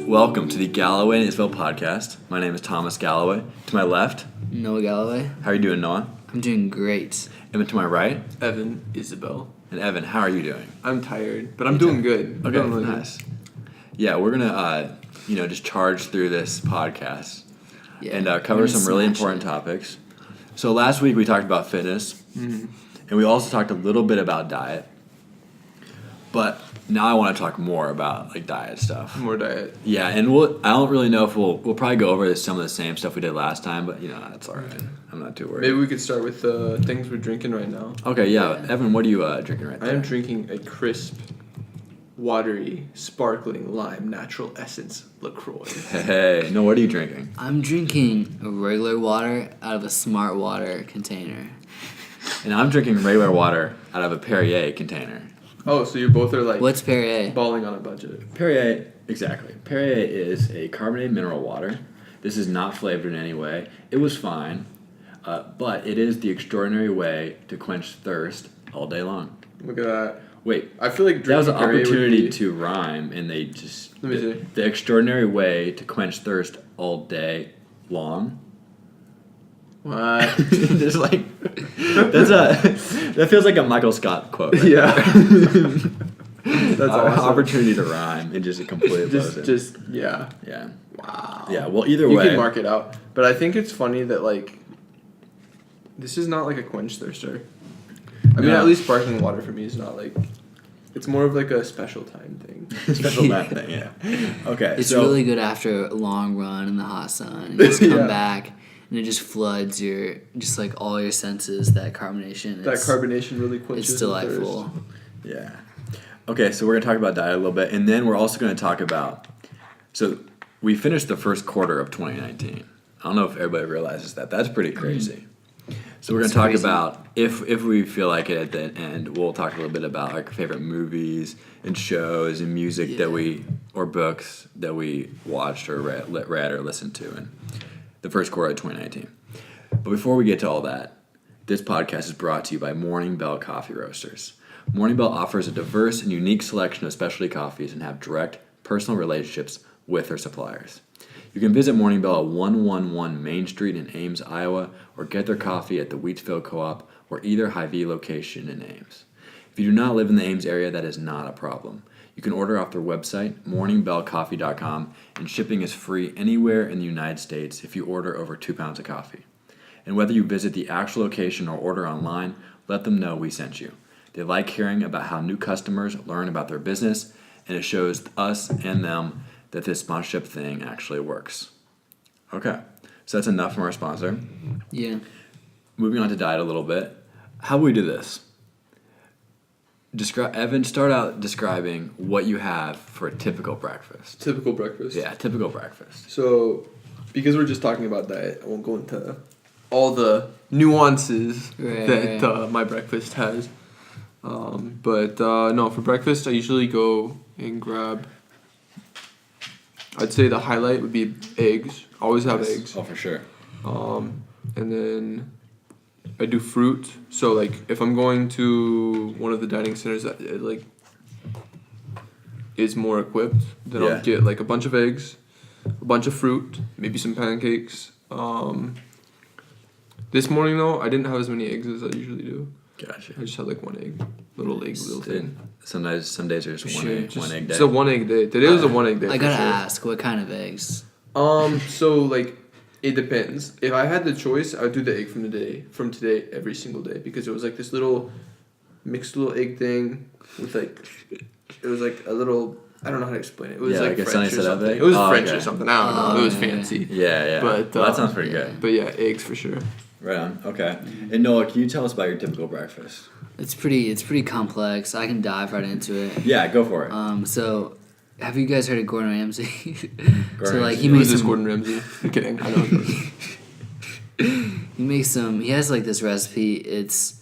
Welcome to the Galloway and Isabel podcast. My name is Thomas Galloway. To my left, Noah Galloway. how are you doing, Noah? I'm doing great. And to my right, Evan, Isabel. and Evan, how are you doing? I'm tired, but I'm doing good. Okay, Doing really nice. Yeah, we're gonna, just charge through this podcast Yeah, and we're cover gonna some really smash important it. topics. So last week we talked about fitness, and we also talked a little bit about diet. But now I want to talk more about diet stuff. More diet. Yeah, and I don't really know if we'll probably go over some of the same stuff we did last time, but that's all right. I'm not too worried. Maybe we could start with the things we're drinking right now. Okay, yeah. Evan, what are you drinking right I there? am drinking a crisp, watery, sparkling lime natural essence LaCroix. Hey, no, what are you drinking? I'm drinking a regular water out of a Smart Water container. And I'm drinking regular water out of a Perrier container. Oh, so you both are What's Perrier? balling on a budget. Perrier, exactly. Perrier is a carbonated mineral water. This is not flavored in any way. It was fine, but it is the extraordinary way to quench thirst all day long. Look at that. Wait, I feel like that was an drinking Perrier would opportunity be- to rhyme, and they just... Let me see. The extraordinary way to quench thirst all day long. What? Just that feels like a Michael Scott quote. Right? Yeah. That's awesome. Opportunity to rhyme and just completely blows it. Yeah. Yeah. Wow. Yeah. Well, either You way. can mark it out. But I think it's funny that, this is not a quench thirster. I mean, No. at least sparkling water for me is not it's more of a special time thing. Special map thing. Yeah. Okay. It's so, really good after a long run in the hot sun. You just come Yeah. back and it just floods all your senses, that carbonation. That carbonation really quenches It's the delightful. thirst. Yeah. Okay. So we're gonna talk about diet a little bit, and then we're also gonna talk about. So we finished the first quarter of 2019. I don't know if everybody realizes that. That's pretty crazy. So we're going It's to talk crazy. about, if we feel like it at the end, we'll talk a little bit about our favorite movies and shows and music or books that we watched or read or listened to in the first quarter of 2019. But before we get to all that, this podcast is brought to you by Morning Bell Coffee Roasters. Morning Bell offers a diverse and unique selection of specialty coffees and have direct personal relationships with their suppliers. You can visit Morning Bell at 111 Main Street in Ames, Iowa, or get their coffee at the Wheatsville Co-op or either Hy-Vee location in Ames. If you do not live in the Ames area, that is not a problem. You can order off their website, morningbellcoffee.com, and shipping is free anywhere in the United States if you order over 2 pounds of coffee. And whether you visit the actual location or order online, let them know we sent you. They like hearing about how new customers learn about their business, and it shows us and them that this sponsorship thing actually works. Okay, so that's enough from our sponsor. Yeah. Moving on to diet a little bit. How will we do this? Evan, start out describing what you have for a typical breakfast. Typical breakfast. Yeah, typical breakfast. So, because we're just talking about diet, I won't go into all the nuances that my breakfast has. No, for breakfast, I usually go and grab... I'd say the highlight would be eggs. Always have eggs. Oh, for sure. And then I do fruit. So if I'm going to one of the dining centers that is more equipped, then I'll get a bunch of eggs, a bunch of fruit, maybe some pancakes. This morning though, I didn't have as many eggs as I usually do. Gotcha. I just had one egg, little thing. Some days are just one egg day. Just a 1 egg day. Today was a 1 egg day. I gotta ask, what kind of eggs? It depends. If I had the choice, I would do the egg from today every single day because it was this little mixed little egg thing with it was a little, I don't know how to explain it. It was like a sunny French or side up something. egg? It was Oh, French okay. or something. I don't know. It was fancy. Yeah. But, Well, that sounds pretty good. But yeah, eggs for sure. Right on. Okay. And Noah, can you tell us about your typical breakfast? It's pretty complex. I can dive right into it. Yeah, go for it. So have you guys heard of Gordon Ramsay? Gordon Ramsay. he Who makes is this some, Gordon Ramsay? I'm kidding. I know. he has this recipe. It's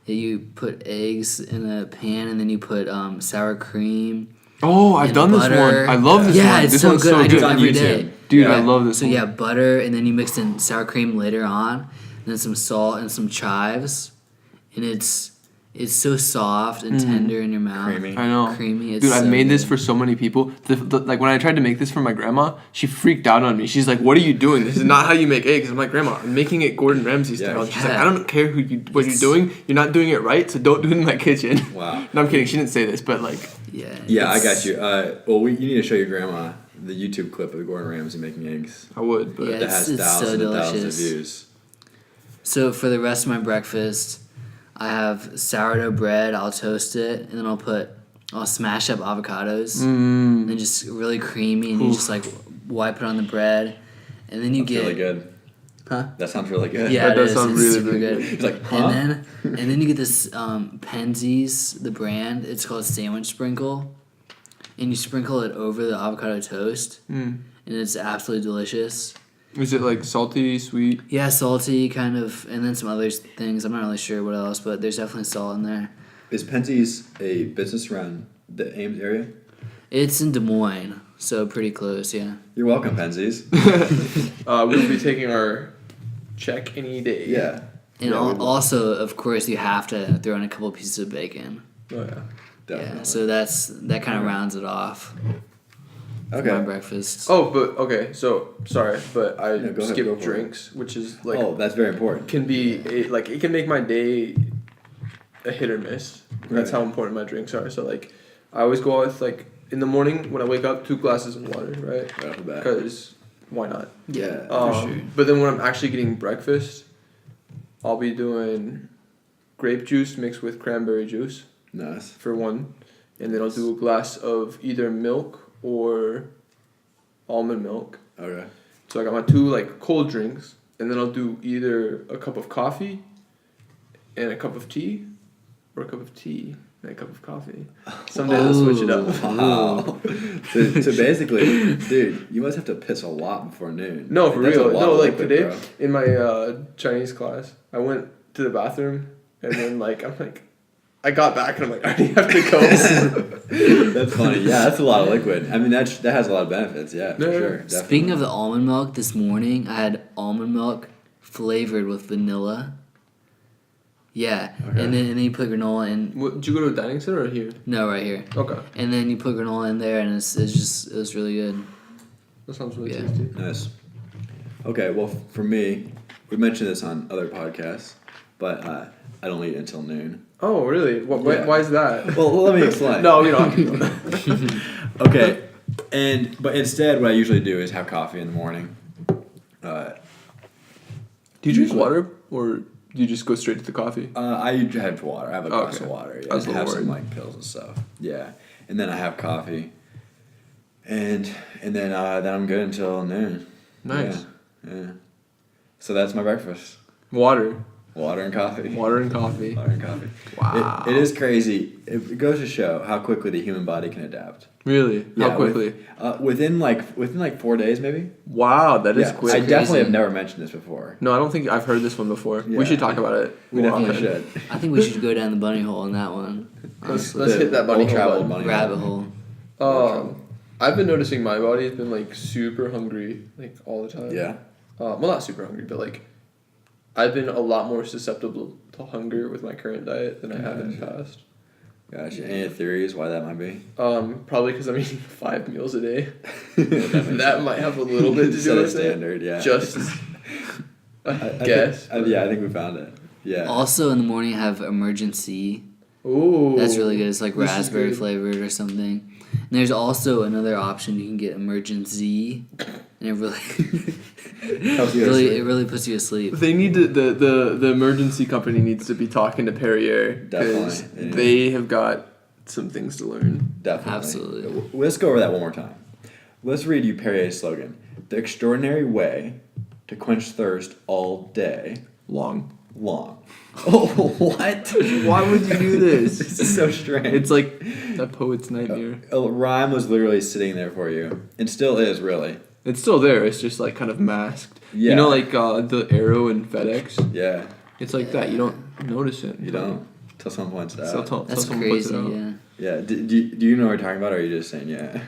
you put eggs in a pan and then you put sour cream. Oh, I've and done this one. butter. I love this one. Yeah, it's This so one's good. so I do good. it every YouTube. day. Dude, Yeah. I love this So one. butter and then you mix in sour cream later on, and then some salt and some chives, and it's It's so soft and tender in your mouth. Creamy. I know. Creamy. It's Dude, I've so made this good. for so many people. Like when I tried to make this for my grandma, she freaked out on me. She's like, "What are you doing? This is not how you make eggs." I'm like, "Grandma, I'm making it Gordon Ramsay style." And she's like, Yeah. "I don't care what you're doing. You're not doing it right, so don't do it in my kitchen." Wow. No, I'm kidding. She didn't say this, but like, Yeah. Yeah, I it's- got you. Well, you need to show your grandma the YouTube clip of Gordon Ramsay making eggs. I would. But Yeah. That has It's so thousands and thousands of delicious. views. So for the rest of my breakfast, I have sourdough bread. I'll toast it, and then I'll smash up avocados, and then just really creamy, and you just like wipe it on the bread, and then you That's get really good. Huh? That sounds really good. Yeah, That it does is. sound It's really, super really good. good. He's like, huh? And then you get this Penzies, the brand. It's called sandwich sprinkle, and you sprinkle it over the avocado toast, and it's absolutely delicious. Is it like salty, sweet? Yeah, salty kind of, and then some other things. I'm not really sure what else, but there's definitely salt in there. Is Penzies a business around the Ames area? It's in Des Moines, so pretty close. Yeah. You're welcome, Penzies. We'll be taking our check any day. Yeah. And Yeah, we will. also, of course, you have to throw in a couple pieces of bacon. Oh yeah. Definitely. Yeah, so that kind of rounds it off for my Okay. breakfast. Oh, but okay. So sorry, but I Yeah, go ahead, go skipped for it. drinks, which is like Oh, that's very important. can be it can make my day a hit or miss. That's Right. how important my drinks are. So like, I always go out with like in the morning when I wake up, 2 glasses of water, right? Right off the bat. Because why not? Yeah, for for sure. But then when I'm actually getting breakfast, I'll be doing grape juice mixed with cranberry juice Nice. for one, and then I'll do a glass of either milk or almond milk. Okay. So I got my 2 like cold drinks, and then I'll do either a cup of coffee and a cup of tea, or a cup of tea and a cup of coffee. Some days I'll switch it up. Wow. so basically, dude, you must have to piss a lot before noon. No, for That's a real. lot No, of like liquid, today bro. in my Chinese class, I went to the bathroom, and then I got back and I'm like, I already have to go. That's funny. Yeah, that's a lot of liquid. I mean, that has a lot of benefits. Yeah, for Yeah. sure. Definitely. Speaking of the almond milk, this morning I had almond milk flavored with vanilla. Yeah, Okay. and then you put granola in. What, did you go to a dining center or here? No, right here. Okay, And then you put granola in there, and it was really good. that sounds really Yeah. tasty. Nice. Okay, well, for me, we mentioned this on other podcasts, but I don't eat until noon. Oh, really? Yeah. Why is that? Well, let me explain. No, you don't have to know that. Okay, but instead, what I usually do is have coffee in the morning. Do you drink water or do you just go straight to the coffee? I usually have water. I have a glass Okay. of water. Yeah, I was a and have little some worried. like pills and stuff. Yeah, and then I have coffee, and then I'm good until noon. Nice. Yeah. So that's my breakfast. Water. Water and coffee. Water and coffee. Water and coffee. Wow. It is crazy. It goes to show how quickly the human body can adapt. Really? Yeah, How quickly? Within 4 days, maybe. Wow, that is Yeah, quick. I definitely Crazy. have never mentioned this before. No, I don't think I've heard this one before. Yeah. We should talk about it. We more definitely often. should. I think we should go down the bunny hole in that one. Let's honestly. hit that bunny hole, traveled bud. bunny Rabbit hole. hole. I've been noticing my body has been like super hungry like all the time. Yeah. Well, not super hungry, but like I've been a lot more susceptible to hunger with my current diet than I have in the past. Gotcha. Any theories why that might be? Probably because I'm eating 5 meals a day. That That might have a little bit to Set do a with it. standard, yeah. Just I guess. think, yeah, I think we found it. Yeah. Also, in the morning, I have emergency. Ooh. That's really good. It's like This is raspberry good. flavored or something. And there's also another option. You can get emergency, and it really, Helps you go to it sleep. really puts you asleep. They need to, the emergency company needs to be talking to Perrier because Definitely, yeah. they have got some things to learn. Definitely. Absolutely. Let's go over that one more time. Let's read you Perrier's slogan. The extraordinary way to quench thirst all day Long. long. Oh, what? Why would you do this? This is so strange. It's like a poet's nightmare. A rhyme was literally sitting there for you. And still is, really. It's still there. It's just like kind of masked. Yeah. You know, like the arrow in FedEx. Yeah. It's like that. You don't notice it. You don't. Till someone points it out. Till That's someone puts crazy. it out. Yeah. Yeah. Do you know what we're talking about, or are you just saying yeah?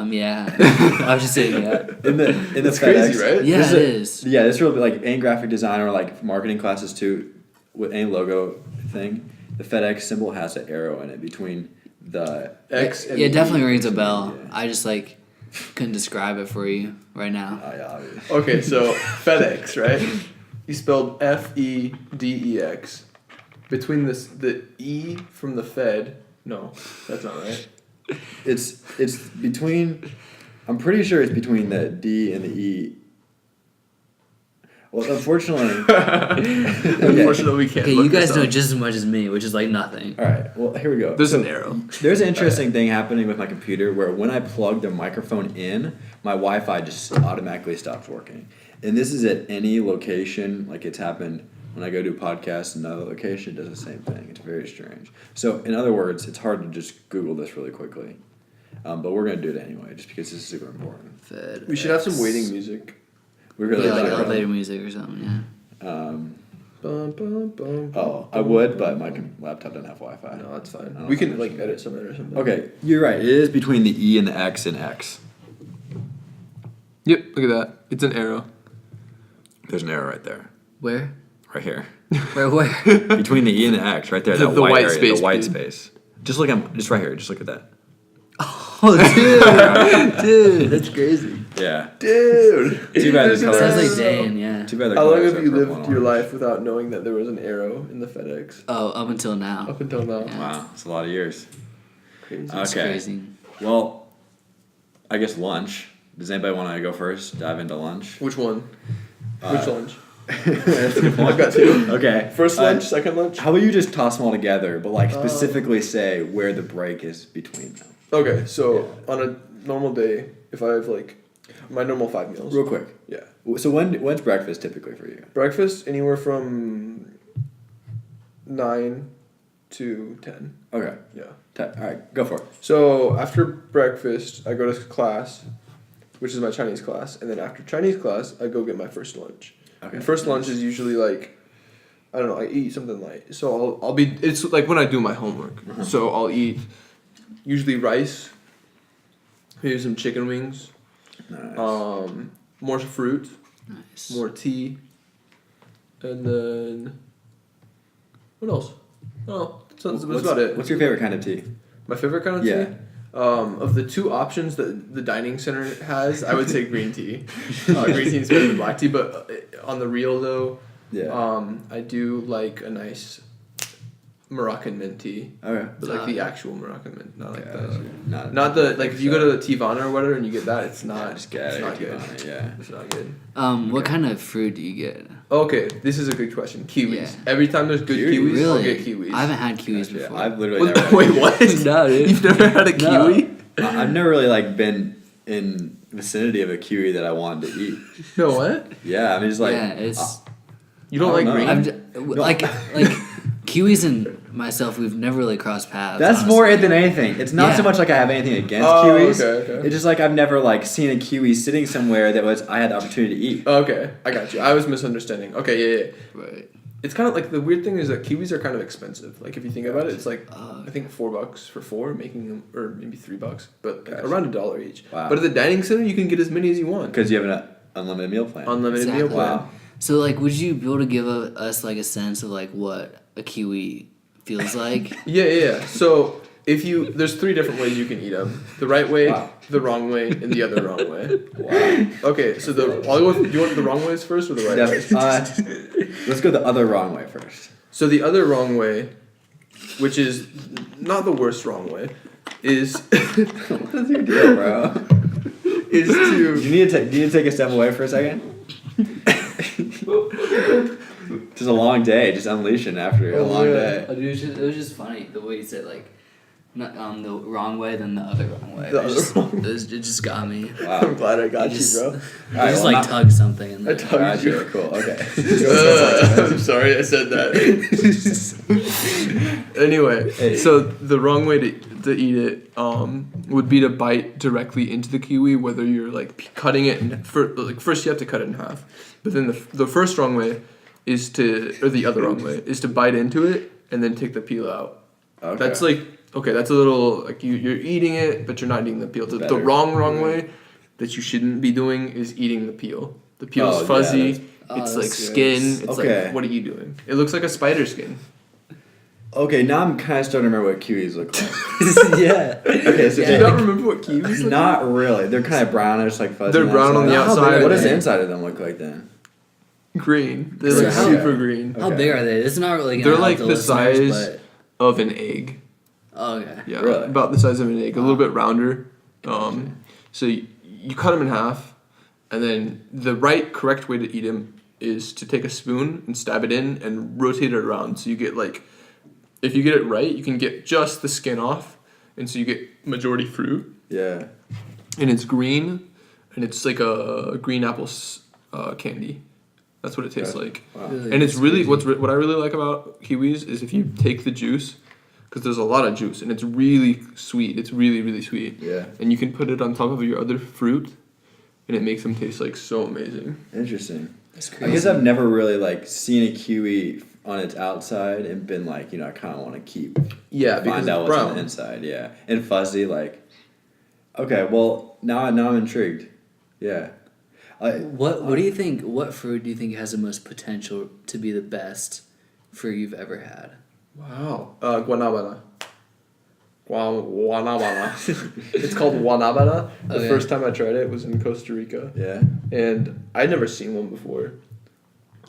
Yeah. I was just saying yeah. In the It's FedEx, crazy, right? Yeah, This it is is. Yeah, this will be like any graphic design or like marketing classes too, with any logo thing. the FedEx symbol has an arrow in it between the X and Yeah, it definitely E. rings a bell. Yeah. I just like couldn't describe it for you right now. Oh, yeah, obviously. Okay, so FedEx, right? You spelled FEDEX. Between the E from the Fed. No, that's not right. It's between. I'm pretty sure it's between the D and the E. Well, unfortunately. Unfortunately, we can't. Okay, look you guys this know up. just as much as me, which is like nothing. All right. Well, here we go. There's an arrow. There's an interesting thing happening with my computer where when I plug the microphone in, my Wi-Fi just automatically stops working. And this is at any location. Like it's happened when I go to a podcast in another location, it does the same thing. It's very strange. So in other words, it's hard to just Google this really quickly. But we're going to do it anyway just because this is super important. FedEx. We should have some waiting music. We really Yeah, like like elevator music or something. Yeah. Bum, bum, bum, Oh, I would, but my laptop doesn't have Wi-Fi. No, that's I fine. don't We think can I like should. edit something or something. Okay, you're right. It is between the E and the X and X. Yep. Look at that. It's an arrow. There's an arrow right there. Where? Right here. Where? Between the E and the X, right there. The That white white area, space, the white dude. space. Just look at, just right here. Just look at that. Oh, dude, dude, that's crazy. Yeah. Dude. Too bad There's the an color- Sounds arrow. like Dan, yeah. Too bad. the How long colors have are you purple lived and your orange. life without knowing that there was an arrow in the FedEx? Oh, up until now. Up until now. Yeah. Wow, it's a lot of years. Crazy. It's Okay. crazy. Well, I guess lunch. Does anybody want to go first? Dive into lunch. Which one? Which lunch? That's a good point. I've got two. Okay. First lunch, second lunch? How about you just toss them all together, but like specifically say where the break is between them? Okay, so on a normal day, if I have like my normal 5 meals. Real quick. Yeah. So when's breakfast typically for you? Breakfast, anywhere from 9 to 10. Okay. Yeah. All right, go for it. So after breakfast, I go to class, which is my Chinese class, and then after Chinese class, I go get my first lunch. Okay. And first lunch is usually like, I don't know, I eat something light. So I'll be, it's like when I do my homework. So I'll eat usually rice, maybe some chicken wings, Nice. more fruit, Nice. more tea, and then what else? Oh, that's about it. What's your favorite kind of tea? My favorite kind of Yeah. tea? Of the two options that the dining center has, I would say green tea. Green tea is better than black tea, but on the real though, Yeah. I do like a nice Moroccan mint tea. Okay. But like the actual Moroccan mint, not like the... Not, Not the, like if you go to the Tivana or whatever and you get that, it's not, just get it's it. not good. Yeah. It's not good. What kind of fruit do you get? Okay, this is a good question. Kiwis. Yeah. Every time there's good Kiwis? kiwis, I'll Really? get kiwis. I haven't had kiwis Yeah, before. I've literally never. had Wait, kiwi. what? No, dude. You've never had a No. kiwi? I've never really like been in vicinity of a kiwi that I wanted to eat. No, what? Yeah, I mean it's like yeah, it's You don't I like don't know. green? I'm like kiwis and myself. We've never really crossed paths. that's honestly. more it than anything. It's not so Yeah. much like I have anything against Oh, kiwis. okay. It's just like I've never like seen a kiwi sitting somewhere that was I had the opportunity to eat. Okay, I got you. I was misunderstanding. Okay, yeah. Right. It's kind of like the weird thing is that kiwis are kind of expensive. Like if you think about it, it's like Oh, I think $4 for 4, making them, or maybe $3, but Gotcha. around $1 each. Wow. But at the dining center, you can get as many as you want. Because you have an unlimited meal plan. Unlimited meal Exactly. plan. Wow. So like, would you be able to give us like a sense of like what a kiwi feels like? Yeah. So if you, there's 3 different ways you can eat them: the right way, Wow. the wrong way, and the other wrong way. Wow. Okay, so I'll go. Do you want the wrong ways first or the right ways? Let's go the other wrong way first. So the other wrong way, which is not the worst wrong way, is What's your deal, bro? is Do to you need to take a step away for a second? Just a long day, just unleashing after a Oh, long yeah. day. It was just funny the way you said like, not the wrong way, then the other wrong way. The It other just, wrong it just got me. I'm Wow. glad I got You you, just- bro. All right, just well, like not- tug something. In I there. tugged Gotcha, you. cool, okay. I'm sorry I said that. Anyway, Hey. so the wrong way to eat it would be to bite directly into the kiwi, whether you're like cutting it in first you have to cut it in half, but then the first wrong way is the other wrong way is to bite into it and then take the peel out. Okay. That's like okay, that's a little like you're eating it, but you're not eating the peel. The Better. wrong way that you shouldn't be doing is eating the peel. The peel's Oh, yeah, fuzzy. that's- Oh, it's that's like gross. skin. It's Okay. like what are you doing? It looks like a spider skin. Okay, now I'm kind of starting to remember what kiwis look like. Yeah. Okay, so Do they, you not remember what kiwis look not really. They're kind of brownish, like fuzzy. They're brown on the outside. outside. What does the Yeah. inside of them look like then? Green. They So look how- super green. How Okay. big are they? It's not really gonna They're help like the the listeners, size of an egg. but okay. Yeah, Really? about the size of an egg, a little bit rounder. So you cut them in half, and then the correct way to eat them is to take a spoon and stab it in and rotate it around. So you get like, if you get it right, you can get just the skin off, and so you get majority fruit, Yeah. and it's green, and it's like a green apple candy. That's what it tastes Okay. like. Wow. Really? And it's really what I really like about kiwis is if you take the juice, because there's a lot of juice and it's really sweet. It's really really sweet. Yeah. And you can put it on top of your other fruit, and it makes them taste like so amazing. Interesting. That's I crazy. guess I've never really like seen a kiwi on its outside and been like, I kind of want to keep Yeah, because find out it's what's on brown. the inside. Yeah, and fuzzy. Like, okay, well now I'm intrigued. Yeah. What do you think? What fruit do you think has the most potential to be the best fruit you've ever had? Wow. Guanabana. Guanabana. It's called guanabana. The Okay. first time I tried it was in Costa Rica, Yeah. and I'd never seen one before,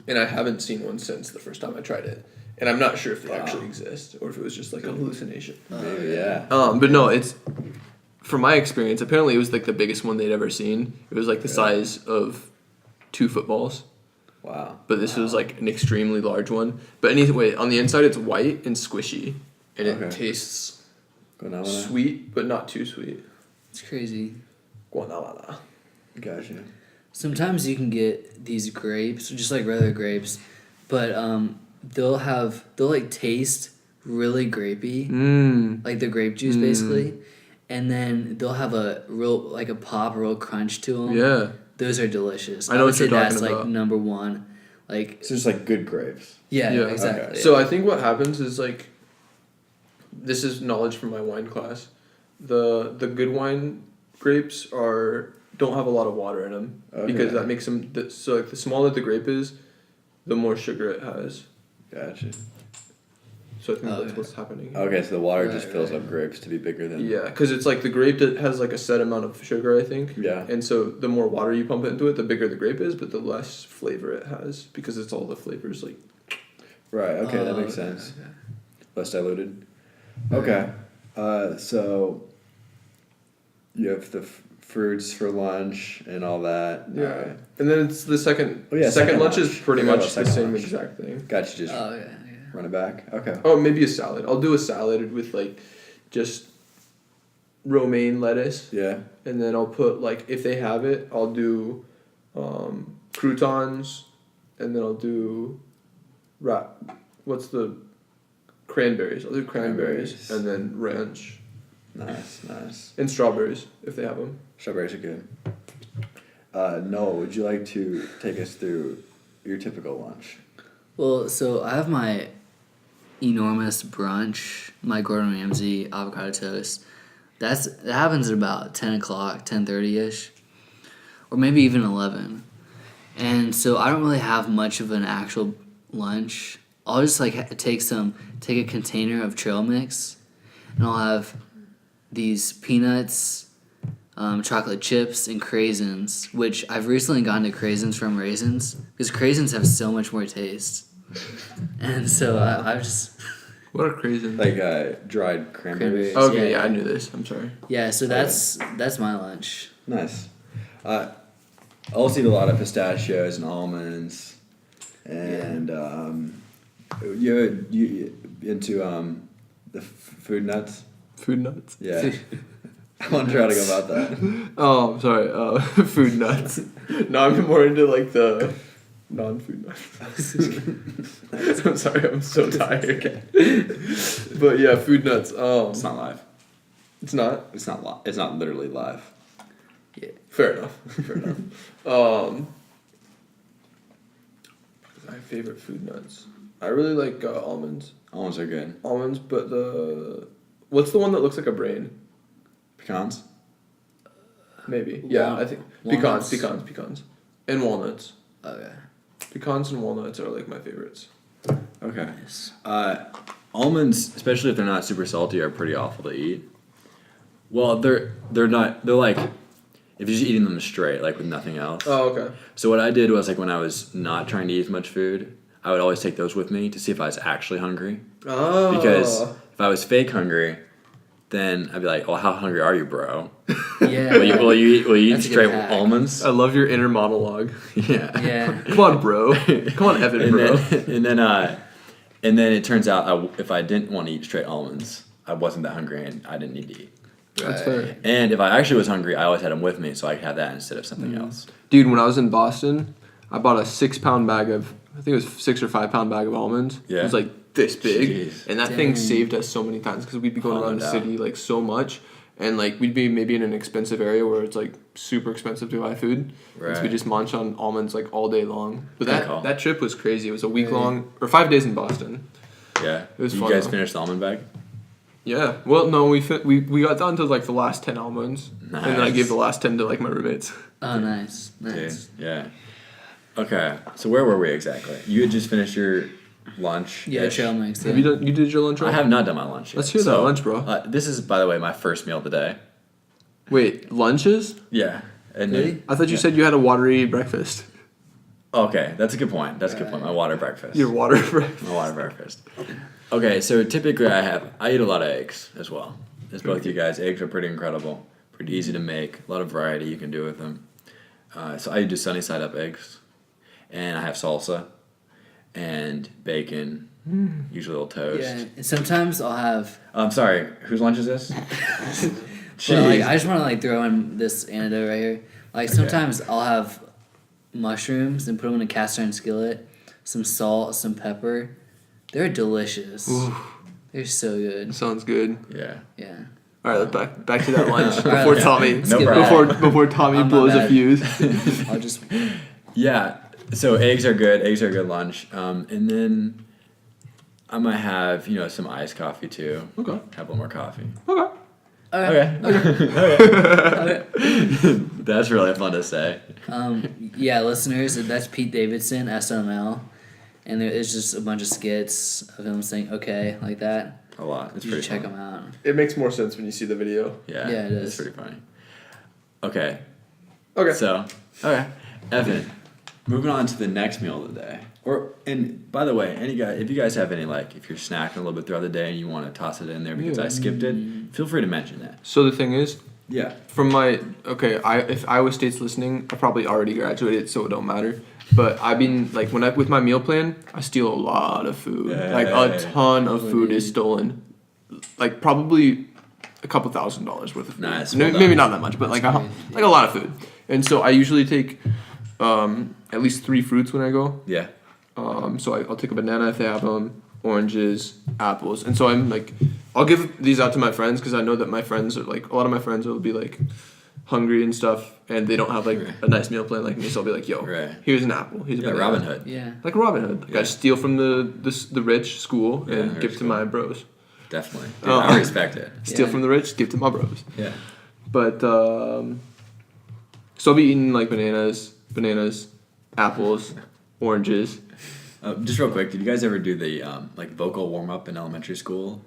and I haven't seen one since the first time I tried it. And I'm not sure if they actually exist or if it was just like a hallucination. Maybe. Yeah. But no, it's from my experience. Apparently, it was like the biggest one they'd ever seen. It was like the size of 2 footballs. Wow. But this was like an extremely large one. But anyway, on the inside, it's white and squishy, and it Okay. tastes Guanabana. sweet, but not too sweet. It's crazy. Guanabana. Gotcha. Sometimes you can get these grapes, just like regular grapes, but they'll like taste really grapey, like the grape juice basically, and then they'll have a real crunch to them. Yeah. Those are delicious. I know would what say you're talking that's like about. number one. Like It's just like good grapes. yeah, Yeah. exactly. Okay. So I think what happens is like, this is knowledge from my wine class. The good wine grapes don't have a lot of water in them because Okay. that makes them so like the smaller the grape is, the more sugar it has. Gotcha. So I think that's Okay. what's happening. Okay, so the water Right, just fills right. up grapes to be bigger than. Yeah, because it's like the grape that has like a set amount of sugar, I think. Yeah. And so the more water you pump into it, the bigger the grape is, but the less flavor it has because it's all the flavors like. Right. Okay, that makes okay, sense. okay. Less diluted. Okay. So you have the fruits for lunch and all that. Yeah. And then it's the second. Oh, yeah, second second lunch lunch. is pretty Forgot much about the second same lunch. exact thing. Got you. Just Oh yeah, yeah. run it back. Okay. Oh, maybe a salad. I'll do a salad with like just romaine lettuce, Yeah. and then I'll put like if they have it, I'll do croutons, and then I'll do what's the cranberries? I'll do cranberries, Cranberries. and then ranch Nice. and strawberries if they have them. Strawberries are good. Noah, would you like to take us through your typical lunch? Well, so I have my enormous brunch, my Gordon Ramsay avocado toast. That happens at about 10 o'clock, 10:30ish, or maybe even 11. And so I don't really have much of an actual lunch. I'll just like take a container of trail mix, and I'll have these peanuts, chocolate chips, and craisins, which I've recently gotten to craisins from raisins because craisins have so much more taste. And so I've just What are crazy? Like dried cranberries. Cranberries. Okay, Yeah. yeah, I knew this. I'm sorry. yeah. So that's my lunch. Nice. I also eat a lot of pistachios and almonds, and you into the food nuts? Food nuts. Yeah. I want to try to go about that. Oh, I'm sorry. Food nuts. No, I'm more into like the non-food nuts. I'm sorry. I'm so tired. But yeah, food nuts. It's not live. It's not. It's not. It's not literally live. Yeah. Fair enough. Fair enough. My favorite food nuts. I really like almonds. Almonds are good. Almonds, but what's the one that looks like a brain? Pecans. Maybe. Yeah, I think pecans, Walnuts? pecans, and walnuts. Okay. Pecans and walnuts are like my favorites. Okay. Nice. almonds, especially if they're not super salty, are pretty awful to eat. Well, they're not. They're like if you're just eating them straight, like with nothing else. Oh, okay. So what I did was like when I was not trying to eat as much food, I would always take those with me to see if I was actually hungry. Oh. Because if I was fake hungry, then I'd be like, "Well, how hungry are you, bro? Yeah. Will you eat That's a good straight hack. almonds?" I love your inner monologue. Yeah. Yeah. Come on, bro. Come on, Evan, And bro. then it turns out if I didn't want to eat straight almonds, I wasn't that hungry and I didn't need to eat. That's fair. And if I actually was hungry, I always had them with me, so I could have that instead of something else. Dude, when I was in Boston, I bought a 6-pound bag of, I think it was 6 or 5-pound bag of almonds. Yeah. It was like this big. Jeez. And that Dang. thing saved us so many times because we'd be going Oh, no around the doubt. city like so much. And like we'd be maybe in an expensive area where it's like super expensive to buy food. So we Right. just munch on almonds like all day long. But Good call. that trip was crazy. It was a week long, or 5 days in Boston. Yeah. It was you fun, guys though. finished the almond bag? Yeah. Well, no, we got down to like the last 10 almonds. And then I Nice. gave the last 10 to like my roommates. Oh, nice. Dude, Nice. yeah. Okay, so where were we exactly? You had just finished your lunch. Yeah, trail mix. Yeah. Have you did your lunch I right? have not done my lunch yet. Let's hear that lunch, bro. This is, by the way, my first meal of the day. Wait, lunches? Yeah. And Really? I thought you Yeah. said you had a watery breakfast. Okay, that's a good point. That's a good point. My water breakfast. Your water breakfast. My water breakfast. Okay, so typically I eat a lot of eggs as well. As both you guys, eggs are pretty incredible, pretty easy to make, a lot of variety you can do with them. So I do sunny side up eggs, and I have salsa, and bacon, usually a little toast. Yeah. And sometimes I'll have. I'm sorry, whose lunch is this? Well, like, I just want to like throw in this anecdote right here. Like sometimes I'll have mushrooms and put them in a cast iron skillet, some salt, some pepper. They're delicious. Ooh, They're so good. sounds good. Yeah. Yeah. All right, back to that lunch All right, before yeah. Tommy No problem. before Tommy Oh, my blows a bad. fuse. I'll just. Yeah. So eggs are good. Eggs are a good lunch. And then I might have some iced coffee too. Okay. Have a little more coffee. Okay. Okay. Okay. That's really fun to say. Yeah, listeners, that's Pete Davidson, SML, and it's just a bunch of skits of him saying "okay" like that. A lot. It's You pretty should check fun. them out. It makes more sense when you see the video. Yeah. Yeah, it It's is. pretty funny. Okay. Okay. So, okay, Evan, moving on to the next meal of the day. And by the way, if you guys have any if you're snacking a little bit throughout the day and you want to toss it in there because I skipped it, feel free to mention that. So the thing is, Yeah. from if Iowa State's listening, I probably already graduated, so it don't matter. But I've been with my meal plan, I steal a lot of food. Like a ton of food is stolen. Like probably a couple $1,000s worth of food. Nice, No, well maybe done. not that much, but like a lot of food. And so I usually take at least 3 fruits when I go. Yeah. So I'll take a banana if they have them, oranges, apples, and so I'm like, I'll give these out to my friends because I know that my friends are a lot of my friends will be hungry and stuff, and they don't have a nice meal plan like me. So I'll be like, yo, Right. here's an apple, here's a Yeah, banana. Robin Hood. Yeah. Like Robin Hood. Like Yeah. I steal from the rich school Yeah, and rich give to school. my bros. Definitely. Dude, Oh. I respect it. Steal Yeah. from the rich, give to my bros. Yeah. But so I'll be eating bananas, apples, oranges. Just real quick, did you guys ever do the vocal warm up in elementary school?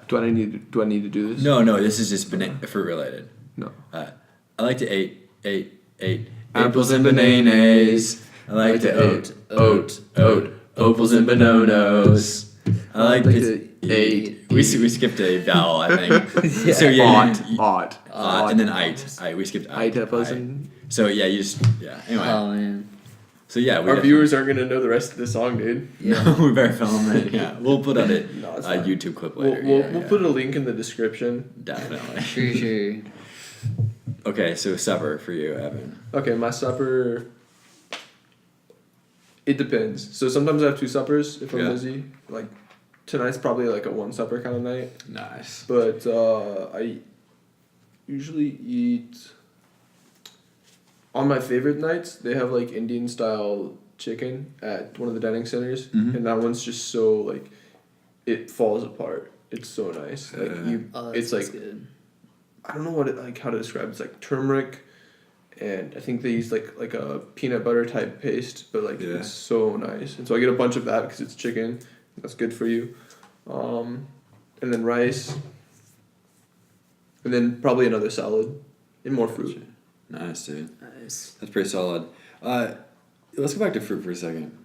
Do I need to do this? No, this is just fruit related. No. I like to eat Apples and bananas. I like to oat opals and bananas. I like to eat. We skipped a vowel, I think. Yeah. So Ought. and then we skipped Ite apples and. So yeah, anyway. Oh man. So yeah, Our viewers aren't gonna know the rest of the song, dude. Yeah. we better film it. Yeah, we'll put out a No, it's fine. YouTube clip We'll later. we'll put a link in the description. Definitely. For sure. Okay, so supper for you, Evan. Okay, my supper. It depends. So sometimes I have 2 suppers if I'm Yeah. busy. Like tonight's probably like a 1 supper kind of night. Nice. But I usually eat. On my favorite nights, they have Indian style chicken at one of the dining centers, Mhm. and that one's just so it falls apart. It's so nice. Oh, it's that's good. I don't know how to describe it. It's turmeric, and I think they use like a peanut butter type paste, but Yeah. it's so nice. And so I get a bunch of that because it's chicken. That's good for you. and then rice, and then probably another salad, and more fruit. Nice, dude. Nice. That's pretty solid. Let's go back to fruit for a second.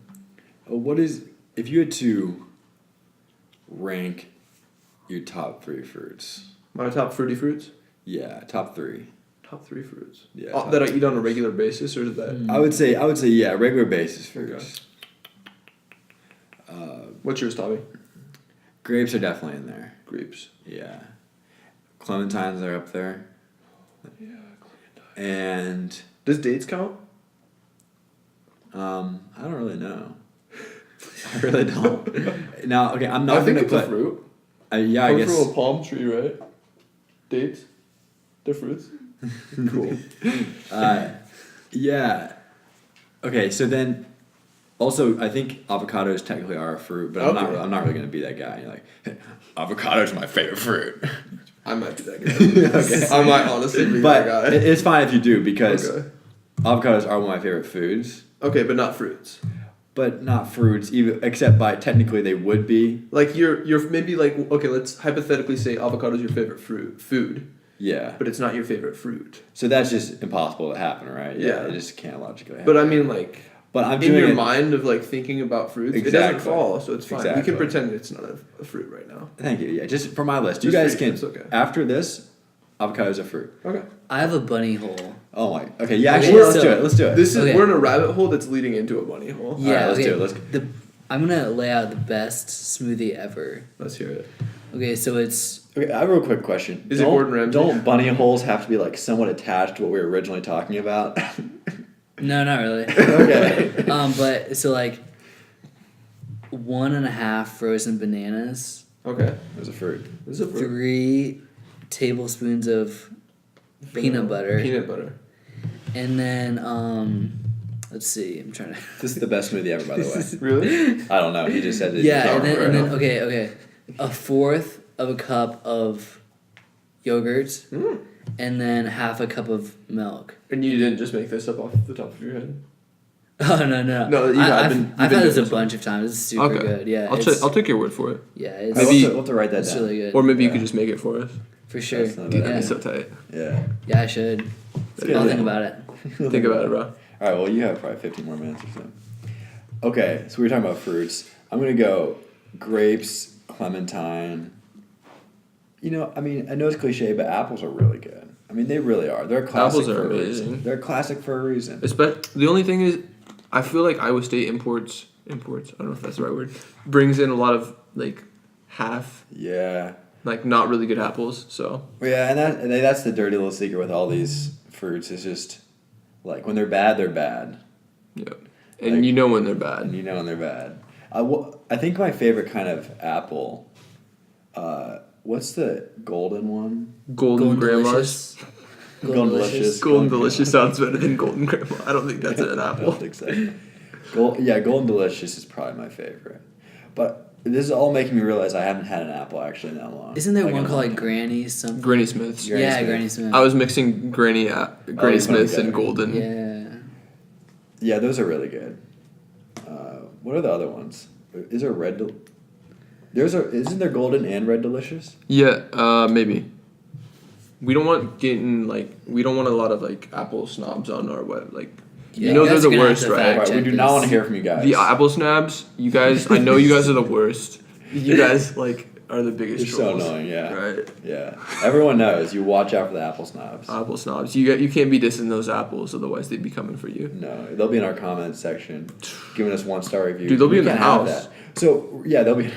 What is, if you had to rank your top 3 fruits? My top fruity fruits. Yeah, top 3. Top 3 fruits. Yeah. That I eat on a regular basis, or is that? I would say yeah, regular basis fruits. What's yours, Tommy? Grapes are definitely in there. Grapes. Yeah. Clementines are up there. Yeah. And Does dates count? I don't really know. I really don't. Now, okay, I'm not I think gonna it's a put. fruit. Yeah, I Comes guess. from a palm tree, right? Dates. They're fruits. Cool. Yeah. Okay, so then, also I think avocados technically are a fruit, but I'm Okay. not really gonna be that guy. You're like, avocado's my favorite fruit. I might be that guy. Okay. I might honestly be But that guy. it's fine if you do because Okay. avocados are one of my favorite foods, Okay, but not fruits. but not fruits. Even except by technically they would be. Like you're maybe like okay, let's hypothetically say avocado is your favorite food, Yeah. but it's not your favorite fruit. So that's just impossible to happen, right? Yeah. It just can't logically happen. But I mean like But I'm in doing your it. mind of like thinking about fruits, it Exactly. doesn't fall, so it's fine. We Exactly. can pretend it's not a fruit right now. Thank you. Yeah, just for my list. You Just guys fruit, can. it's okay. After this, avocado's a fruit. Okay. I have a bunny hole. Oh my. Okay. Yeah. Okay, Actually, let's so- do it. Let's do it. This is Okay. we're in a rabbit hole that's leading into a bunny hole. Yeah, right, let's okay. do it, let's- I'm gonna lay out the best smoothie ever. Let's hear it. Okay, so it's Okay, I have a real quick question. Is it Gordon Ramsay? Don't bunny holes have to be like somewhat attached to what we were originally talking about? no, not really. Okay. But so like 1.5 frozen bananas, Okay. There's a fruit. This is a fruit. 3 tablespoons of peanut butter, Peanut butter. and then let's see, I'm trying to. This is the best smoothie ever, by the way. Really? I don't know. He just said it. Yeah, Oh, and then right on. okay, 1/4 of a cup of yogurt, Mm. and then 1/2 cup of milk. And you didn't just make this up off the top of your head? Oh no! No, you've I've been had doing this a this. bunch of times. It's super good. Yeah, I'll take your word for it. yeah, it's, Maybe- We'll have to write that it's down. really good. Or maybe you Yeah. could just make it for us. For sure. That's not Dude, bad. that'd Yeah. be so tight. Yeah. Yeah, I should. That'd I'll be think cool. about it. Think about it, bro. All right. Well, you have probably 15 more minutes or so. Okay, so we were talking about fruits. I'm gonna go grapes, clementine. You know, I mean, I know it's cliche, but apples are really good. I mean, they really are. They're classic Apples are for a amazing. reason. They're classic for a reason. The only thing is, I feel like Iowa State imports. I don't know if that's the right word. Brings in a lot of like half, Yeah. like not really good apples. So Well, yeah, and that's the dirty little secret with all these fruits. Is just like when they're bad, they're bad, yeah, and Like- you know when they're and bad. you know when they're bad. I think my favorite kind of apple. What's the golden one? Golden grandmas. Delicious. Golden Delicious. Golden delicious sounds better than golden grandma. I don't think that's an I apple. don't think so. Golden Delicious is probably my favorite. But this is all making me realize I haven't had an apple actually in that long. Isn't there Like, one in a called long like time. Granny something? Granny Smiths. Granny yeah, Smith. Granny Smith. I was mixing Granny you put Smiths them and together. golden. Yeah. Yeah, those are really good. What are the other ones? Is there isn't there golden and red delicious? Yeah, maybe. We don't want a lot of like apple snobs on our web. Like Yeah, you know you they're guys the are gonna have worst, to right? fact Right, we check do not this. want to hear from you guys. The apple snobs, you guys. I know you guys are the worst. You guys like are the biggest You're so trolls. annoying, yeah. Right. Yeah. Everyone knows you watch out for the apple snobs. Apple snobs. You can't be dissing those apples, otherwise they'd be coming for you. No, they'll be in our comments section, giving us 1-star reviews. Dude, they'll be We in the can't have house. that. So yeah, they'll be.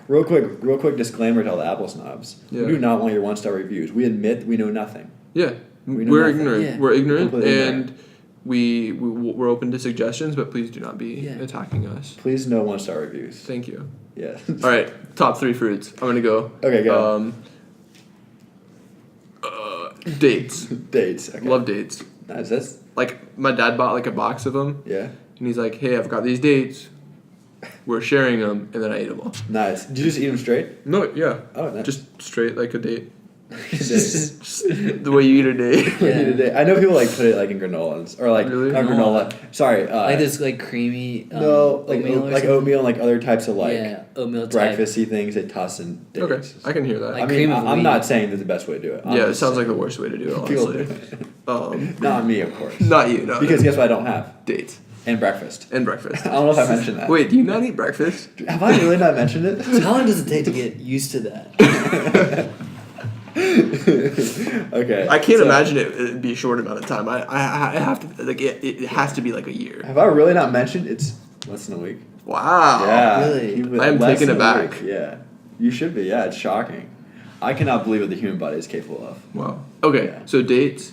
real quick disclaimer to all the apple snobs. Yeah. We do not want your 1-star reviews. We admit we know nothing. Yeah, We know we're nothing. ignorant. Yeah. We're ignorant, Completely and we're open to suggestions, but please do not be Yeah. attacking us. Please no 1-star reviews. Thank you. Yeah. All right, top 3 fruits. I'm gonna go. Okay, go. Dates. Dates. Okay. Love dates. Nice. That's Like my dad bought like a box of them, yeah. and he's like, "Hey, I've got these dates. We're sharing them," and then I ate them all. Nice. Did you just eat them straight? No, yeah, Oh, nice. just straight like a date. The way you eat a day. I know people like put it like in granolas or like Really? not granola. Sorry, like this like creamy no, like oatmeal or like something? oatmeal and like other types of like yeah, oatmeal type. breakfasty things they toss in dates. Okay, I can hear that. Like I mean, cream of I'm wheat. not saying that's the best way to do it. I'm yeah, it just sounds like saying the worst way to do it, people do honestly. it. Not me, of course. Not you, no. Because guess what? I don't have dates and breakfast. and breakfast. I don't know if I mentioned that. Wait, do you not eat breakfast? Have I really not mentioned it? So how long does it take to get used to that? Okay. I can't so- imagine it'd be a short amount of time. I have to like it has to be like a year. Have I really not mentioned it's less than a week? Wow. Yeah. really? keep it I am less taken than a aback. week. Yeah. You should be. Yeah, it's shocking. I cannot believe what the human body is capable of. Wow. Okay, Yeah. so dates,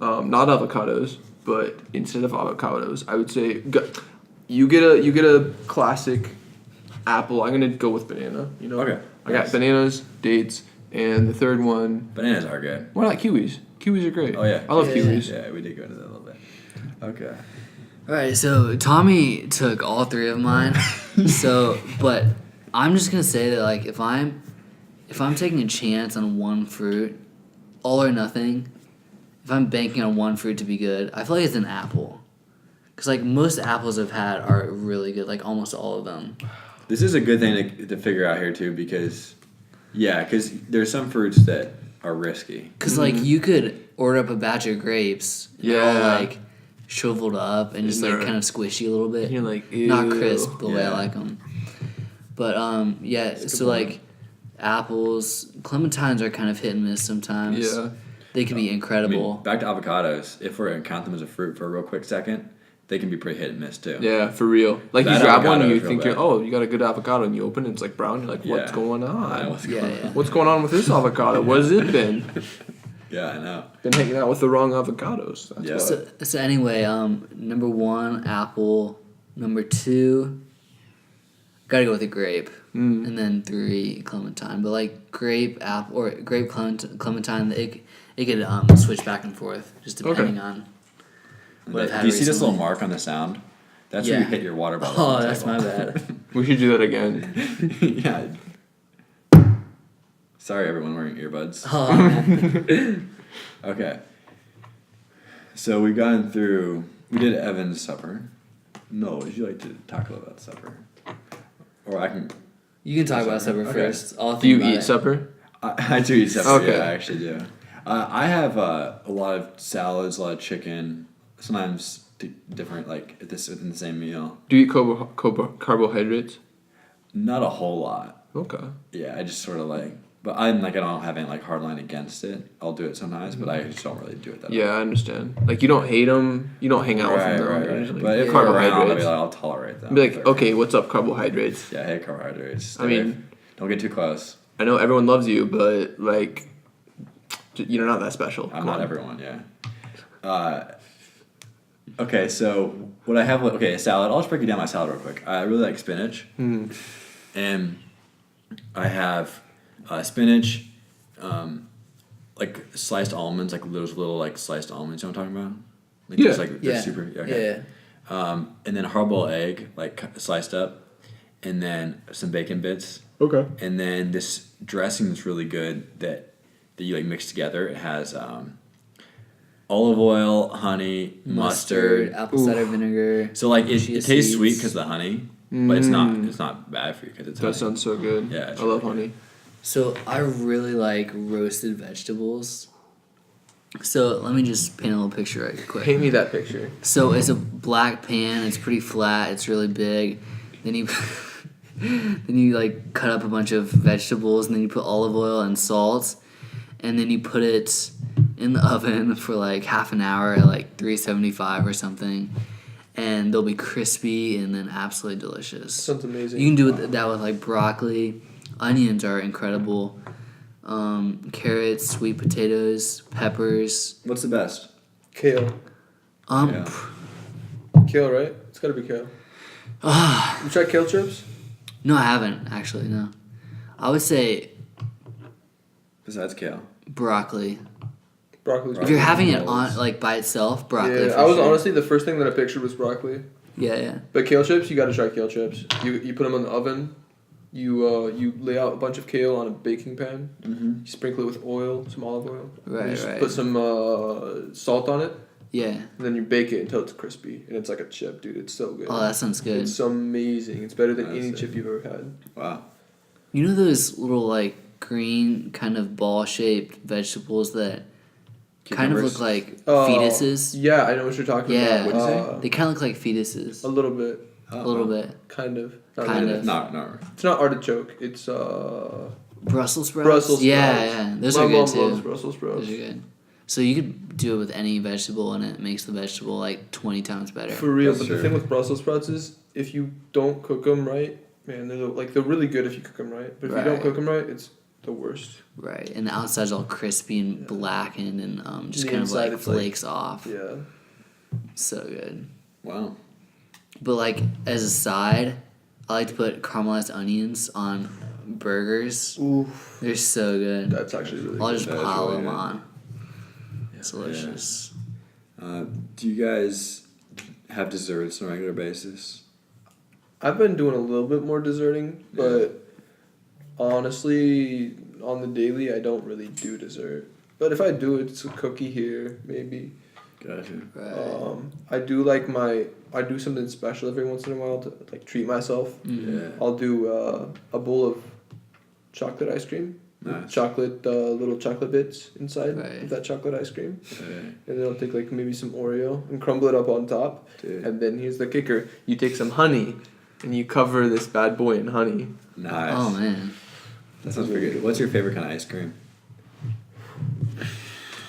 not avocados, but instead of avocados, I would say you get a classic apple. I'm gonna go with banana. You know. Okay. I got Nice. bananas, dates, and the third one. Bananas are good. Why not kiwis? Kiwis are great. Oh, yeah. I love Yeah. kiwis. Yeah, we did go into that a little bit. Okay. All right, so Tommy took all three of mine. But I'm just gonna say that like if I'm taking a chance on one fruit, all or nothing, if I'm banking on one fruit to be good, I feel like it's an apple. Cause like most apples I've had are really good, like almost all of them. This is a good thing to figure out here too because there's some fruits that are risky. Cause like you could order up a batch of grapes, and they're all Yeah. like shriveled up and just like they're- kind of squishy a little bit. You're like, Not ew. crisp the way I Yeah. like them. But yeah, a so good point. like apples, clementines are kind of hit and miss sometimes. Yeah. They can be I mean, incredible. back to avocados. If we're gonna count them as a fruit for a real quick second, they can be pretty hit and miss too. Yeah, for real. Like That you grab one avocado and you is real think bad. you got a good avocado and you open it, it's like brown. You're like, what's Yeah. going I know on? what's Yeah, going on. yeah. What's going on with this avocado? What has it been? Yeah, I know. Been hanging out with the wrong avocados. That's Yeah. why. So anyway, number 1, apple. Number 2, gotta go with a grape. And then 3, clementine. But like grape, apple, or grape, clementine, it could switch back and forth just depending on what I've had Do you see this recently. little mark on the sound? That's where Yeah. you hit your water bottle. Oh, on the that's table. my bad. We should do that again. Yeah. Sorry, everyone wearing earbuds. Oh, man. Okay. So we've gone through. We did Evan's supper. No, would you like to talk about supper? Or I can. You can talk about supper Okay. first. I'll Do think you about eat it. supper? I do eat supper. Okay. Yeah, I actually do. I have a lot of salads, a lot of chicken. Sometimes different, like within the same meal. Do you eat carbohydrates? Not a whole lot. Okay. Yeah, I just sort of like. But I don't have any like hard line against it. I'll do it sometimes, but I just don't really do it that Yeah, I understand. Like you don't hate them. You don't hang out with them. though, Right. usually. But if they're around, I'll, carbohydrates. be like, I'll tolerate them. Be like, They're- okay, what's up, carbohydrates? Yeah, hey, carbohydrates. I mean- don't get too close. I know everyone loves you, but like, you're not that special. I'm Come not on. everyone, yeah. Okay, so what I have, a salad. I'll just break you down my salad real quick. I really like spinach. And I have spinach, like sliced almonds, like those little like sliced almonds, you know what I'm talking about? Like, Yeah. just, like, they're Yeah. super, okay. Yeah. And then a hard-boiled egg, like sliced up. And then some bacon bits. Okay. And then this dressing that's really good that you like mix together. It has olive oil, honey, mustard. apple cider vinegar. So like chia it tastes sweet seeds. because of the honey, but it's not bad for you because it's That honey. sounds so good. Yeah, it's I love really honey. So I really like roasted vegetables. So let me just paint a little picture right quick. Paint me that picture. So it's a black pan. It's pretty flat. It's really big. Then you then you like cut up a bunch of vegetables, and then you put olive oil and salt, and then you put it in the oven for like half an hour at like 375 or something, and they'll be crispy and then absolutely delicious. Sounds amazing. You can do that with like broccoli. Onions are incredible. Carrots, sweet potatoes, peppers. What's the best? Kale. Yeah. Kale, right? It's gotta be kale. You tried kale chips? No, I haven't actually. No, I would say Besides kale. broccoli. Broccoli's If you're having it rolls. on like by itself, broccoli. Yeah, for I was sure. honestly the first thing that I pictured was broccoli. Yeah, yeah. But kale chips, you gotta try kale chips. You put them in the oven, You lay out a bunch of kale on a baking pan. Mm-hmm. You sprinkle it with oil, some olive oil. Right, And you just right. put some salt on it, Yeah. and then you bake it until it's crispy, and it's like a chip, dude. It's so good. Oh, that sounds good. It's amazing. It's better than any Honestly. chip you've ever had. Wow. You know those little like green kind of ball shaped vegetables that kind of Cucumbers? look like Oh, fetuses? Yeah, I know what you're talking Yeah. about. What'd you say? They kind of look like fetuses. A little bit, A little bit. kind of. Not Kind really. of. No. It's not artichoke. It's Brussels sprouts? Brussels sprouts. Yeah. Those My are mom good loves too. Brussels sprouts. Those are good. So you could do it with any vegetable and it makes the vegetable like 20 times better. For real, That's but true. the thing with Brussels sprouts is if you don't cook them right, man, they're really good if you cook them right. But if you don't Right. cook them right, it's the worst. Right. And the outside's all crispy and blackened and just The kind of inside, like it's like- flakes off. Yeah. So good. Wow. But like as a side, I like to put caramelized onions on burgers. Ooh, They're so good. that's actually really I'll good. just That is pile really them good. on. It's delicious. Do you guys have desserts on a regular basis? I've been doing a little bit more desserting, but honestly, on the daily, I don't really do dessert. But if I do, it's a cookie here, maybe. Gotcha. Right. I do something special every once in a while to like treat myself. Mhm. Yeah. I'll do a bowl of chocolate ice cream. With Nice. chocolate, little chocolate bits inside Right. of that chocolate ice cream. Yeah. And then I'll take like maybe some Oreo and crumble it up on top. Dude. And then here's the kicker. You take some honey and you cover this bad boy in honey. Nice. Oh man. That sounds pretty good. What's your favorite kind of ice cream?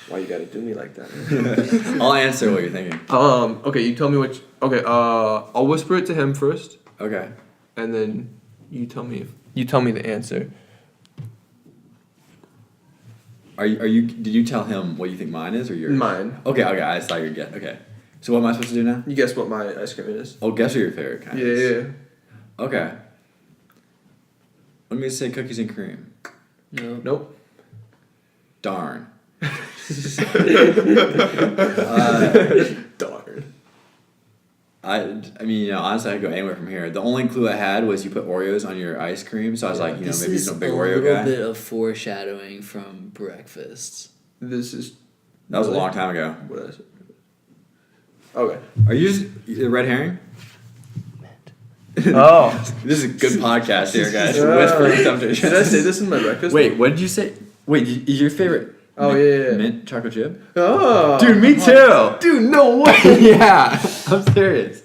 Why you gotta do me like that? I'll answer what you're thinking. Okay, you tell me which. Okay, I'll whisper it to him first, Okay. and then you tell me the answer. Are you? Did you tell him what you think mine is or yours? Mine. Okay. I thought you'd get. Okay. So what am I supposed to do now? You guess what my ice cream is? Oh, guess what your favorite kind Yeah, is. yeah. Okay. Let me say cookies and cream. No. Nope. Darn. Darn. I mean, honestly, I could go anywhere from here. The only clue I had was you put Oreos on your ice cream, so I was like, This maybe is he's no big a Oreo little guy. bit of foreshadowing from breakfast. This is. That was a long time ago. What did I say? Okay. Are you just a red herring? Oh. This is a good podcast here, guys. Yeah. Whispering stuff to each Did I say this in my breakfast? Wait, what did you say? Wait, is your favorite? Oh, mint, yeah. mint chocolate chip. Oh. Dude, me too. Dude, no way. Yeah, I'm serious.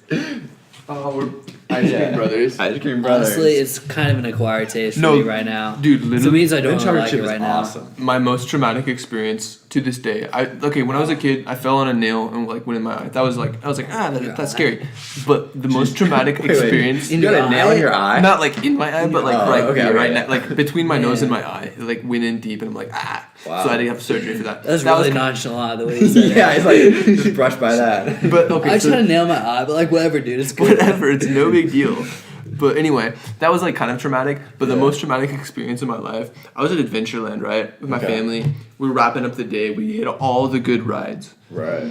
Oh, we're ice cream brothers. Ice cream brothers. Honestly, it's kind of an acquired taste for No, me right now. dude, So it literally. means I don't mint really chocolate like chip it is right now. awesome. My most traumatic experience to this day. When I was a kid, I fell on a nail and like went in my eye. I was like, that's scary. But the most traumatic Wait, experience. You got your a nail in your eye? Not like in my eye, but like Oh, right okay, here, okay. right now, like between my nose and Yeah. my eye. It like went in deep, and I'm like, ah. Wow. So I had to have surgery for that. That's That really was- nonchalant the way you said Yeah, it. it's like just brushed by that. But okay, I so try to nail my eye, but like whatever, dude. It's good. whatever, it's no big deal. But anyway, that was like kind of traumatic. But the Yeah. most traumatic experience of my life, I was at Adventureland, right, with my Okay. family. We were wrapping up the day. We hit all the good rides. Right.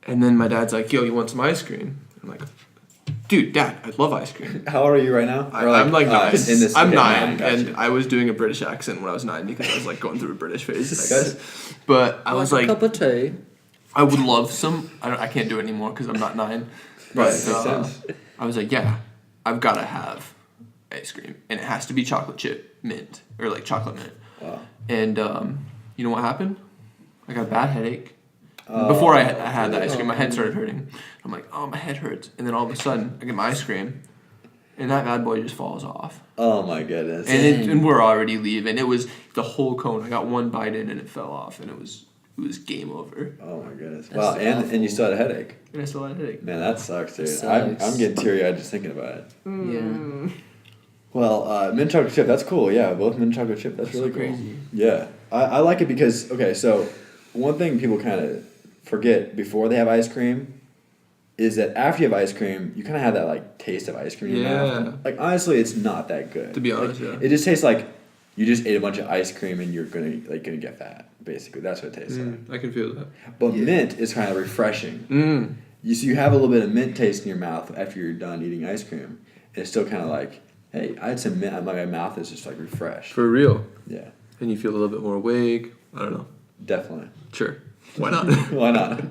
And then my dad's like, yo, you want some ice cream? I'm like, dude, Dad, I love ice cream. How old are you right now? Or I'm like 9. in this, I'm okay, 9, gotcha. and I was doing a British accent when I was 9 because I was like going through a British phase, I guess. But I was a like, cup of tea. I would love some. I can't do it anymore because I'm not 9. But Right, makes sense. I was like, yeah, I've got to have ice cream, and it has to be chocolate chip mint or like chocolate mint. Wow. And you know what happened? I got a bad headache. Before I had the ice cream, my head started hurting. I'm like, oh, my head hurts. And then all of a sudden, I get my ice cream, and that bad boy just falls off. Oh my goodness. And we're already leaving. It was the whole cone. I got one bite in, and it fell off, and it was game over. Oh my goodness. That's Wow, and awful. you still had a headache. And I still had a headache. Man, that sucks, dude. Sucks. I'm getting teary eyed just thinking about it. Yeah. Well, mint chocolate chip, that's cool. Yeah, both mint chocolate chip, that's really so cool. crazy. Yeah, I like it because, okay, so one thing people kind of forget before they have ice cream is that after you have ice cream, you kind of have that like taste of ice cream in your Yeah. mouth. Like honestly, it's not that good. To be Like, honest, yeah. It just tastes like you just ate a bunch of ice cream and you're gonna get fat. Basically, that's what it tastes like. I can feel that. But mint is kind of refreshing. Mm. So you have a little bit of mint taste in your mouth after you're done eating ice cream. And it's still kind of like Hey, I'd say my mouth is just like refreshed. For real. Yeah, And you feel a little bit more awake. I don't know. definitely. Sure. Why not? Why not?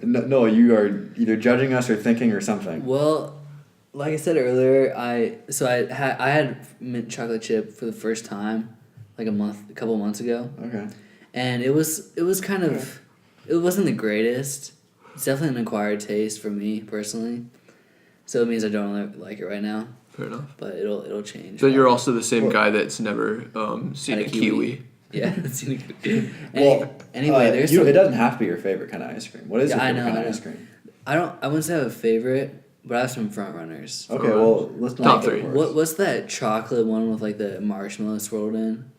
No, you are either judging us or thinking or something. Well, like I said earlier, I had mint chocolate chip for the first time, like a couple months ago, Okay. and it was kind of, it wasn't the greatest. It's definitely an acquired taste for me personally, so it means I don't really like it right now, Fair enough. but it'll change. So you're also the same Well- guy that's never seen Had a kiwi. Yeah. Well, Anyway, there's it some, doesn't have to be your favorite kind of ice cream. What is Yeah, your I favorite know, kind I of know. ice cream? I wouldn't say I have a favorite, but I have some front runners. Okay, well, let's not Top go three. first. What's that chocolate one with like the marshmallow swirled in?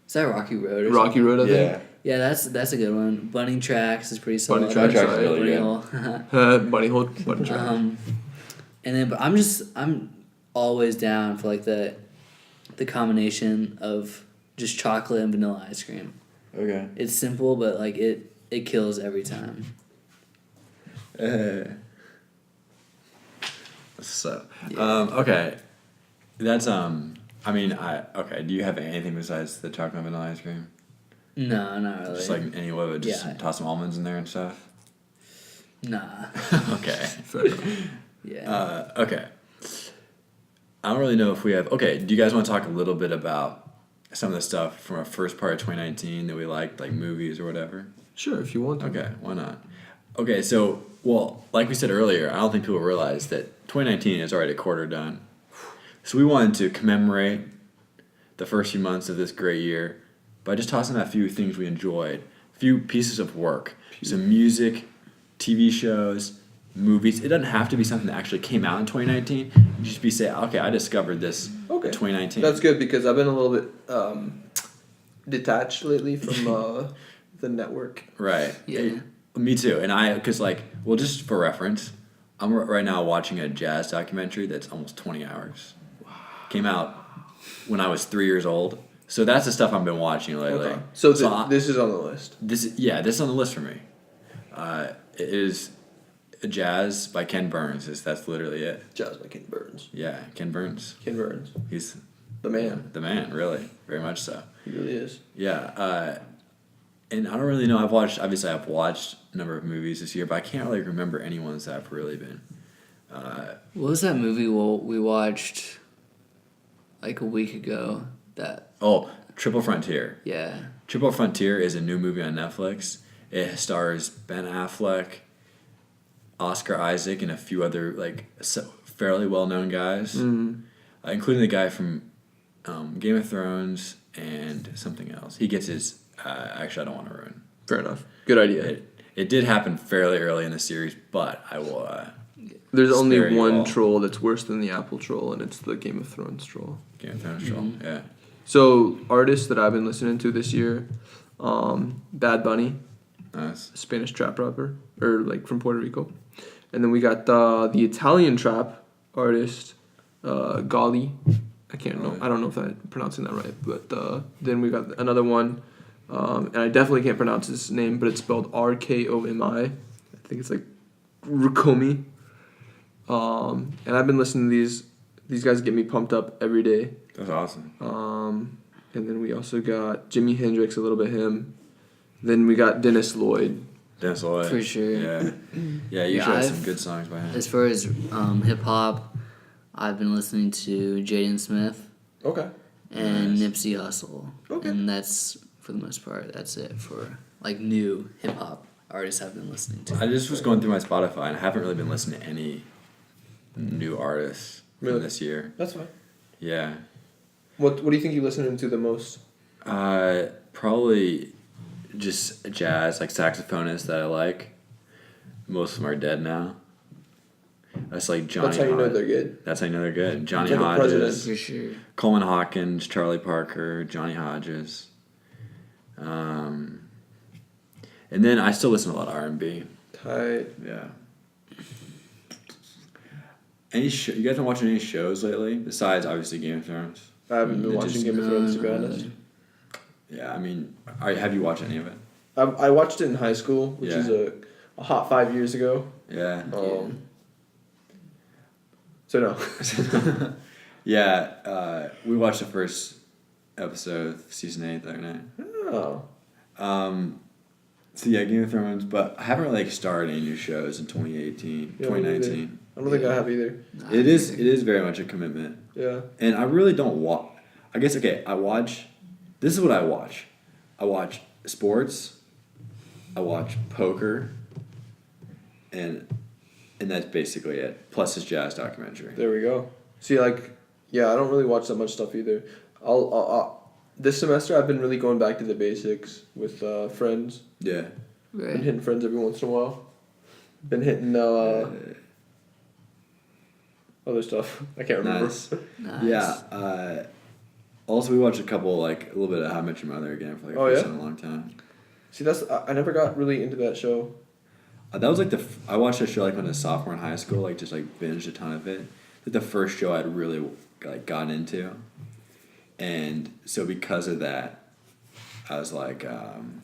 Is that Rocky Road or Rocky something? Road, I think. Yeah. Yeah, that's a good one. Bunny Tracks is pretty solid. Bunny Tracks, Tracks is really Bunny good. Hole. Bunny hole, bunny track. And then, but I'm always down for like the combination of just chocolate and vanilla ice cream. Okay. It's simple, but like it kills every time. So, Yeah. okay, that's I mean, okay. Do you have anything besides the chocolate and vanilla ice cream? No, not really. Just like any way, just Yeah. toss some almonds in there and stuff. Nah. Okay. Fair enough. Yeah. Okay. I don't really know if we have. Okay, do you guys want to talk a little bit about some of the stuff from our first part of 2019 that we liked, like movies or whatever? Sure, if you want to. Okay, why not? Okay, so, well, like we said earlier, I don't think people realize that 2019 is already a quarter done. So we wanted to commemorate the first few months of this great year by just tossing out a few things we enjoyed, a few pieces of work, some music, TV shows, movies. It doesn't have to be something that actually came out in 2019. You just be say, okay, I discovered this in 2019. That's good because I've been a little bit detached lately from the network. Right. Yeah. Me too. And because like, well, just for reference, I'm right now watching a jazz documentary that's almost 20 hours. Wow. Came out when I was 3 years old. So that's the stuff I've been watching lately. Okay. So, this this is on the list. this is on the list for me. It is Jazz by Ken Burns. That's literally it. Jazz by Ken Burns. Yeah, Ken Burns. Ken Burns. He's The man. the man, really, very much so. He really is. Yeah, and I don't really know. I've watched a number of movies this year, but I can't really remember any ones that have really been. What was that movie we watched like a week ago? Triple Frontier. Yeah. Triple Frontier is a new movie on Netflix. It stars Ben Affleck, Oscar Isaac, and a few other fairly well-known guys, including the guy from Game of Thrones and something else. He gets his. Actually, I don't want to ruin. Fair enough. Good idea. It did happen fairly early in the series, but I will. There's only spare you one all. troll that's worse than the Apple troll, and it's the Game of Thrones troll. Game of Thrones troll. Yeah. So artists that I've been listening to this year, Bad Bunny, Nice. Spanish trap rapper, or like from Puerto Rico, and then we got the Italian trap artist, Gali. I don't know if I'm pronouncing that right, but then we got another one, and I definitely can't pronounce his name, but it's spelled Rkomi. I think it's like Rukomi. And I've been listening to these guys get me pumped up every day. That's awesome. And then we also got Jimi Hendrix, a little bit him. Then we got Dennis Lloyd. Dennis Lloyd. For sure. Yeah. Yeah, you Yeah, should have I've- some good songs by him. As far as hip hop, I've been listening to Jaden Smith Okay. and Nice. Nipsey Hussle, Okay. and that's for the most part. That's it for like new hip hop artists I've been listening to. I just was going through my Spotify and I haven't really been listening to any new artists Really? from this year. That's fine. Yeah. What do you think you're listening to the most? Probably just jazz, like saxophonists that I like. Most of them are dead now. That's like Johnny That's how you know Hodges. they're good. That's how you know they're good. Johnny Like a Hodges, For sure. Coleman Hawkins, Charlie Parker, Johnny Hodges. And then I still listen to a lot of R&B. Tight. Yeah. You guys been watching any shows lately besides obviously Game of Thrones? I haven't been It watching just- Game of Thrones, to be No, honest. Yeah, I mean, have you watched any of it? I watched it in high school, which Yeah. is a hot 5 years ago. Yeah. So no. Yeah, we watched the first episode of season 8 the other night. Oh. So yeah, Game of Thrones, but I haven't really started any new shows in 2018, Yeah, 2019. I don't think I have either. Nah, It is very much a commitment. Yeah. And I really don't watch. I guess okay. I watch. This is what I watch. I watch sports. I watch poker. And that's basically it. Plus his jazz documentary. There we go. See, like, yeah, I don't really watch that much stuff either. I'll this semester I've been really going back to the basics with Friends. Yeah. Right. Been hitting Friends every once in a while. Been hitting other stuff. I can't remember. Nice. Nice. Yeah. Also, we watched a couple like a little bit of How I Met Your Mother again for like the Oh, first yeah? time in a long time. See, I never got really into that show. That was like I watched that show like when I was a sophomore in high school, like just like binged a ton of it. Like the first show I'd really like gotten into, and so because of that, I was like, I don't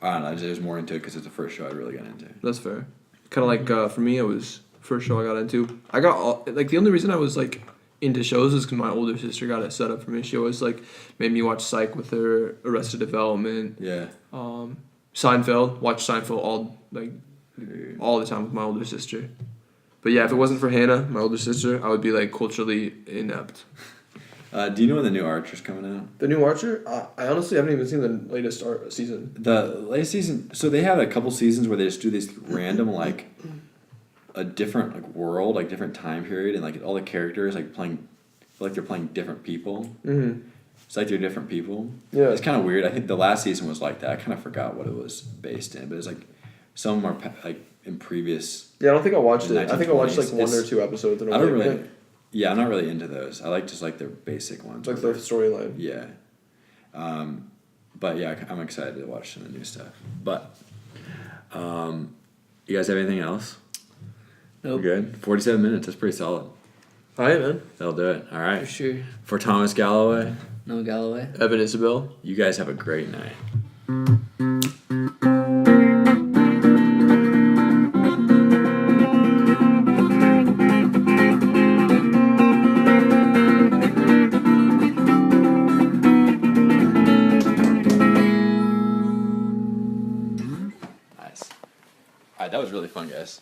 know, I was just more into it because it's the first show I really got into. That's fair. Kind of like for me, it was first show I got into. I got all, like the only reason I was like into shows is because my older sister got it set up for me. She always like made me watch Psych with her, Arrested Development, Yeah. Seinfeld. Watch Seinfeld all the time with my older sister. But yeah, if it wasn't for Hannah, my older sister, I would be like culturally inept. Do you know when the new Archer's coming out? The new Archer, I honestly haven't even seen the latest season. The latest season. So they have a couple seasons where they just do these random like a different like world, like different time period, and like all the characters like playing, like they're playing different people. Mm-hmm. It's like they're different people. Yeah. It's kind of weird. I think the last season was like that. I kind of forgot what it was based in, but it's like some are like in previous. Yeah, I don't think I watched In it. I think I watched like 1920s. one or two episodes. And I don't was really. like, Yeah, I'm not really into those. I like just like their basic ones. like the storyline. Yeah. But yeah, I'm excited to watch some of the new stuff. But, you guys have anything else? Nope. We're good. 47 minutes. That's pretty solid. All right, man. That'll do it. All For right. sure. For Thomas Galloway, No Galloway. Evan Isabel. you guys have a great night. Nice. All right, that was really fun, guys.